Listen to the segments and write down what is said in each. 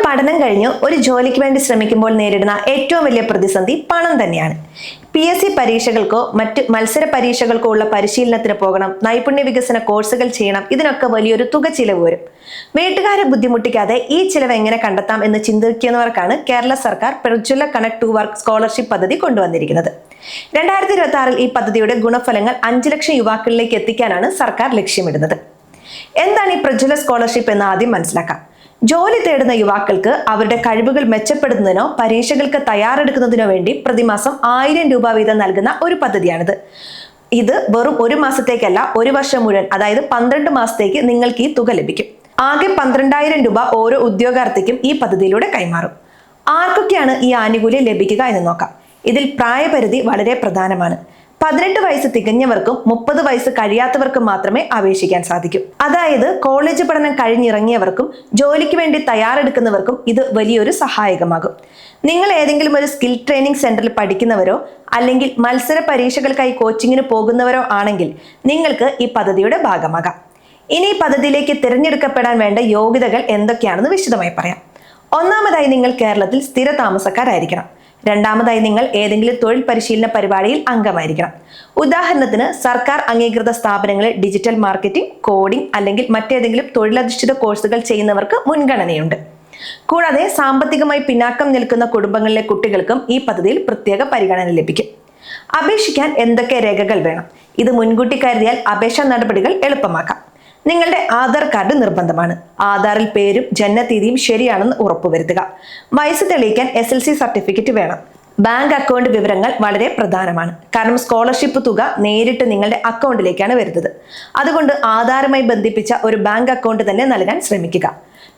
പഠനം കഴിഞ്ഞ് ഒരു ജോലിക്ക് വേണ്ടി ശ്രമിക്കുമ്പോൾ നേരിടുന്ന ഏറ്റവും വലിയ പ്രതിസന്ധി പണം തന്നെയാണ്. PSC പരീക്ഷകൾക്കോ മറ്റ് മത്സര പരീക്ഷകൾക്കോ ഉള്ള പരിശീലനത്തിന് പോകണം, നൈപുണ്യ വികസന കോഴ്സുകൾ ചെയ്യണം, ഇതിനൊക്കെ വലിയൊരു തുക ചിലവ് വരും. വീട്ടുകാരെ ബുദ്ധിമുട്ടിക്കാതെ ഈ ചിലവ് എങ്ങനെ കണ്ടെത്താം എന്ന് ചിന്തിക്കുന്നവർക്കാണ് കേരള സർക്കാർ Prajwala connect to work scholarship പദ്ധതി കൊണ്ടുവന്നിരിക്കുന്നത്. 2026 ഈ പദ്ധതിയുടെ ഗുണഫലങ്ങൾ 5 ലക്ഷം യുവാക്കളിലേക്ക് എത്തിക്കാനാണ് സർക്കാർ ലക്ഷ്യമിടുന്നത്. എന്താണ് ഈ പ്രജ്വല സ്കോളർഷിപ്പ് എന്ന് ആദ്യം മനസ്സിലാക്കാം. ജോലി തേടുന്ന യുവാക്കൾക്ക് അവരുടെ കഴിവുകൾ മെച്ചപ്പെടുത്തുന്നതിനോ പരീക്ഷകൾക്ക് തയ്യാറെടുക്കുന്നതിനോ വേണ്ടി പ്രതിമാസം 1000 രൂപ വീതം നൽകുന്ന ഒരു പദ്ധതിയാണിത്. ഇത് വെറും ഒരു മാസത്തേക്കല്ല, ഒരു വർഷം മുഴുവൻ, അതായത് 12 മാസത്തേക്ക് നിങ്ങൾക്ക് ഈ തുക ലഭിക്കും. ആകെ 12,000 രൂപ ഓരോ ഉദ്യോഗാർത്ഥിക്കും ഈ പദ്ധതിയിലൂടെ കൈമാറും. ആർക്കൊക്കെയാണ് ഈ ആനുകൂല്യം ലഭിക്കുക എന്ന് നോക്കാം. ഇതിൽ പ്രായപരിധി വളരെ പ്രധാനമാണ്. 18 വയസ്സ് തികഞ്ഞവർക്കും 30 വയസ്സ് കഴിയാത്തവർക്കും മാത്രമേ അപേക്ഷിക്കാൻ സാധിക്കൂ. അതായത് കോളേജ് പഠനം കഴിഞ്ഞിറങ്ങിയവർക്കും ജോലിക്ക് വേണ്ടി തയ്യാറെടുക്കുന്നവർക്കും ഇത് വലിയൊരു സഹായകമാകും. നിങ്ങൾ ഏതെങ്കിലും ഒരു സ്കിൽ ട്രെയിനിങ് സെന്ററിൽ പഠിക്കുന്നവരോ അല്ലെങ്കിൽ മത്സര പരീക്ഷകൾക്കായി കോച്ചിങ്ങിന് പോകുന്നവരോ ആണെങ്കിൽ നിങ്ങൾക്ക് ഈ പദ്ധതിയുടെ ഭാഗമാകാം. ഇനി ഈ പദ്ധതിയിലേക്ക് തിരഞ്ഞെടുക്കപ്പെടാൻ വേണ്ട യോഗ്യതകൾ എന്തൊക്കെയാണെന്ന് വിശദമായി പറയാം. ഒന്നാമതായി, നിങ്ങൾ കേരളത്തിൽ സ്ഥിര താമസക്കാരായിരിക്കണം. രണ്ടാമതായി, നിങ്ങൾ ഏതെങ്കിലും തൊഴിൽ പരിശീലന പരിപാടിയിൽ അംഗമായിരിക്കണം. ഉദാഹരണത്തിന്, സർക്കാർ അംഗീകൃത സ്ഥാപനങ്ങളിൽ ഡിജിറ്റൽ മാർക്കറ്റിംഗ്, കോഡിംഗ് അല്ലെങ്കിൽ മറ്റേതെങ്കിലും തൊഴിലധിഷ്ഠിത കോഴ്സുകൾ ചെയ്യുന്നവർക്ക് മുൻഗണനയുണ്ട്. കൂടാതെ സാമ്പത്തികമായി പിന്നാക്കം നിൽക്കുന്ന കുടുംബങ്ങളിലെ കുട്ടികൾക്കും ഈ പദ്ധതിയിൽ പ്രത്യേക പരിഗണന ലഭിക്കും. അപേക്ഷിക്കാൻ എന്തൊക്കെ രേഖകൾ വേണം? ഇത് മുൻകൂട്ടി കരുതിയാൽ അപേക്ഷാ നടപടികൾ എളുപ്പമാക്കാം. നിങ്ങളുടെ ആധാർ കാർഡ് നിർബന്ധമാണ്. ആധാറിൽ പേരും ജനനതീയതിയും ശരിയാണെന്ന് ഉറപ്പുവരുത്തുക. വയസ്സ് തെളിയിക്കാൻ SLC സർട്ടിഫിക്കറ്റ് വേണം. ബാങ്ക് അക്കൗണ്ട് വിവരങ്ങൾ വളരെ പ്രധാനമാണ്. കാരണം സ്കോളർഷിപ്പ് തുക നേരിട്ട് നിങ്ങളുടെ അക്കൗണ്ടിലേക്കാണ് വരുന്നത്. അതുകൊണ്ട് ആധാറുമായി ബന്ധിപ്പിച്ച ഒരു ബാങ്ക് അക്കൗണ്ട് തന്നെ നൽകാൻ ശ്രമിക്കുക.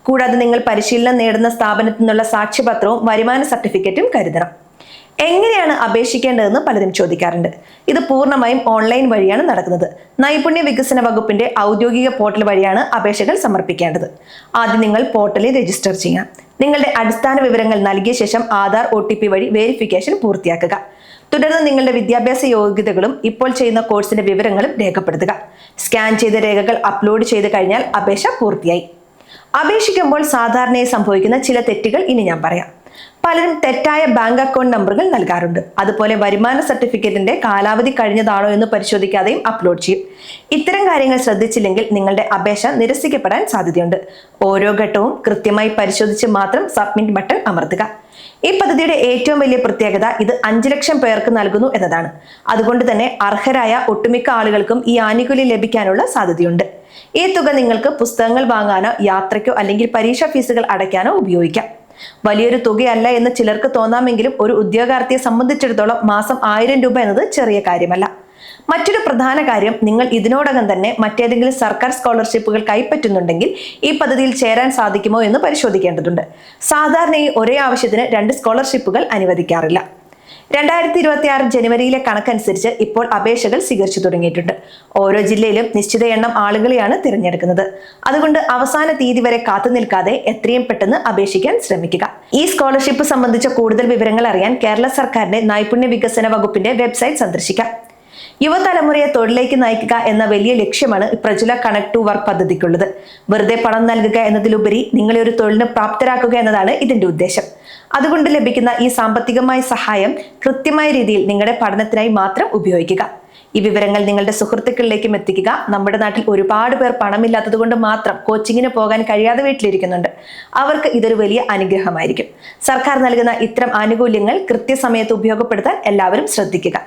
കൂടാതെ നിങ്ങൾ പരിശീലനം നേടുന്ന സ്ഥാപനത്തിൽ നിന്നുള്ള സാക്ഷ്യപത്രവും വരുമാന സർട്ടിഫിക്കറ്റും കരുതണം. എങ്ങനെയാണ് അപേക്ഷിക്കേണ്ടതെന്ന് പലരും ചോദിക്കാറുണ്ട്. ഇത് പൂർണ്ണമായും ഓൺലൈൻ വഴിയാണ് നടക്കുന്നത്. നൈപുണ്യ വികസന വകുപ്പിന്റെ ഔദ്യോഗിക പോർട്ടൽ വഴിയാണ് അപേക്ഷകൾ സമർപ്പിക്കേണ്ടത്. ആദ്യം നിങ്ങൾ പോർട്ടലിൽ രജിസ്റ്റർ ചെയ്യാം. നിങ്ങളുടെ അടിസ്ഥാന വിവരങ്ങൾ നൽകിയ ശേഷം ആധാർ OTP വഴി വെരിഫിക്കേഷൻ പൂർത്തിയാക്കുക. തുടർന്ന് നിങ്ങളുടെ വിദ്യാഭ്യാസ യോഗ്യതകളും ഇപ്പോൾ ചെയ്യുന്ന കോഴ്സിന്റെ വിവരങ്ങളും രേഖപ്പെടുത്തുക. സ്കാൻ ചെയ്ത രേഖകൾ അപ്ലോഡ് ചെയ്ത് കഴിഞ്ഞാൽ അപേക്ഷ പൂർത്തിയായി. അപേക്ഷിക്കുമ്പോൾ സാധാരണയായി സംഭവിക്കുന്ന ചില തെറ്റുകൾ ഇനി ഞാൻ പറയാം. പലരും തെറ്റായ ബാങ്ക് അക്കൗണ്ട് നമ്പറുകൾ നൽകാറുണ്ട്. അതുപോലെ വരുമാന സർട്ടിഫിക്കറ്റിന്റെ കാലാവധി കഴിഞ്ഞതാണോ എന്ന് പരിശോധിക്കാതെയും അപ്ലോഡ് ചെയ്യും. ഇത്തരം കാര്യങ്ങൾ ശ്രദ്ധിച്ചില്ലെങ്കിൽ നിങ്ങളുടെ അപേക്ഷ നിരസിക്കപ്പെടാൻ സാധ്യതയുണ്ട്. ഓരോ ഘട്ടവും കൃത്യമായി പരിശോധിച്ച് മാത്രം സബ്മിറ്റ് ബട്ടൺ അമർത്തുക. ഈ പദ്ധതിയുടെ ഏറ്റവും വലിയ പ്രത്യേകത ഇത് 5 ലക്ഷം പേർക്ക് നൽകുന്നു എന്നതാണ്. അതുകൊണ്ട് തന്നെ അർഹരായ ഒട്ടുമിക്ക ആളുകൾക്കും ഈ ആനുകൂല്യം ലഭിക്കാനുള്ള സാധ്യതയുണ്ട്. ഈ തുക നിങ്ങൾക്ക് പുസ്തകങ്ങൾ വാങ്ങാനോ യാത്രയ്ക്കോ അല്ലെങ്കിൽ പരീക്ഷാ ഫീസുകൾ അടയ്ക്കാനോ ഉപയോഗിക്കാം. വലിയൊരു തുകയല്ല എന്ന് ചിലർക്ക് തോന്നാമെങ്കിലും ഒരു ഉദ്യോഗാർത്ഥിയെ സംബന്ധിച്ചിടത്തോളം മാസം 1000 രൂപ എന്നത് ചെറിയ കാര്യമല്ല. മറ്റൊരു പ്രധാന കാര്യം, നിങ്ങൾ ഇതിനോടകം തന്നെ മറ്റേതെങ്കിലും സർക്കാർ സ്കോളർഷിപ്പുകൾ കൈപ്പറ്റുന്നുണ്ടെങ്കിൽ ഈ പദ്ധതിയിൽ ചേരാൻ സാധിക്കുമോ എന്ന് പരിശോധിക്കേണ്ടതുണ്ട്. സാധാരണയായി ഒരേ ആവശ്യത്തിന് 2 സ്കോളർഷിപ്പുകൾ അനുവദിക്കാറില്ല. 2026 ജനുവരിയിലെ കണക്കനുസരിച്ച് ഇപ്പോൾ അപേക്ഷകൾ സ്വീകരിച്ചു തുടങ്ങിയിട്ടുണ്ട്. ഓരോ ജില്ലയിലും നിശ്ചിത എണ്ണം ആളുകളെയാണ് തിരഞ്ഞെടുക്കുന്നത്. അതുകൊണ്ട് അവസാന തീയതി വരെ കാത്തു നിൽക്കാതെ എത്രയും പെട്ടെന്ന് അപേക്ഷിക്കാൻ ശ്രമിക്കുക. ഈ സ്കോളർഷിപ്പ് സംബന്ധിച്ച കൂടുതൽ വിവരങ്ങൾ അറിയാൻ കേരള സർക്കാരിന്റെ നൈപുണ്യ വികസന വകുപ്പിന്റെ വെബ്സൈറ്റ് സന്ദർശിക്കാം. യുവതലമുറയെ തൊഴിലേക്ക് നയിക്കുക എന്ന വലിയ ലക്ഷ്യമാണ് പ്രജ്വല കണക്ട് ടു വർക്ക് പദ്ധതിക്കുള്ളത്. വെറുതെ പണം നൽകുക എന്നതിലുപരി നിങ്ങളെ ഒരു തൊഴിലിന് പ്രാപ്തരാക്കുക എന്നതാണ് ഇതിന്റെ ഉദ്ദേശം. അതുകൊണ്ട് ലഭിക്കുന്ന ഈ സാമ്പത്തികമായ സഹായം കൃത്യമായ രീതിയിൽ നിങ്ങളുടെ പഠനത്തിനായി മാത്രം ഉപയോഗിക്കുക. ഈ വിവരങ്ങൾ നിങ്ങളുടെ സുഹൃത്തുക്കളിലേക്കും എത്തിക്കുക. നമ്മുടെ നാട്ടിൽ ഒരുപാട് പേർ പണമില്ലാത്തത് കൊണ്ട് മാത്രം കോച്ചിങ്ങിന് പോകാൻ കഴിയാതെ വീട്ടിലിരിക്കുന്നുണ്ട്. അവർക്ക് ഇതൊരു വലിയ അനുഗ്രഹമായിരിക്കും. സർക്കാർ നൽകുന്ന ഇത്തരം ആനുകൂല്യങ്ങൾ കൃത്യസമയത്ത് ഉപയോഗപ്പെടുത്താൻ എല്ലാവരും ശ്രദ്ധിക്കുക.